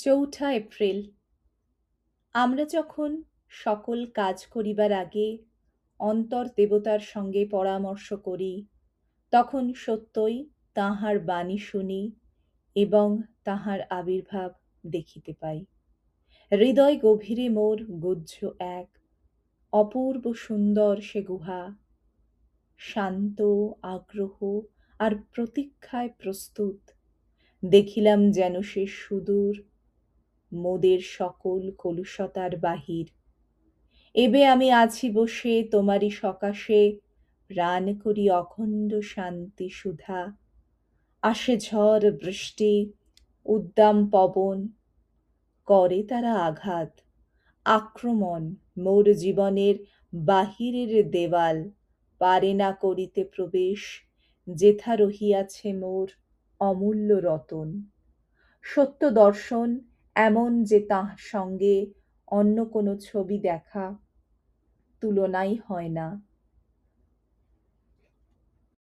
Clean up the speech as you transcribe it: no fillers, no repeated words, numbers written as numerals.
চৌঠা এপ্রিল। আমরা যখন সকল কাজ করিবার আগে অন্তর্দেবতার সঙ্গে পরামর্শ করি, তখন সত্যই তাঁহার বাণী শুনি এবং তাঁহার আবির্ভাব দেখিতে পাই। হৃদয় গভীরে মোর গুহ্য এক অপূর্ব সুন্দর সে গুহা, শান্ত, আগ্রহ আর প্রতীক্ষায় প্রস্তুত। দেখিলাম যেন সে সুদূর, মোদের সকল কলুষতার বাহির। এবে আমি আছি বসে তোমারই সকাশে, প্রাণ করি অখণ্ড শান্তি সুধা। আসে ঝড় বৃষ্টি, উদ্দাম পবন, করে তারা আঘাত, আক্রমণ মোর জীবনের বাহিরের দেওয়াল পারে না করিতে প্রবেশ, যেথা রহিয়াছে মোর অমূল্য রতন। সত্য দর্শন এমন যে তাঁর সঙ্গে অন্য কোনো ছবি দেখা তুলনাই হয় না।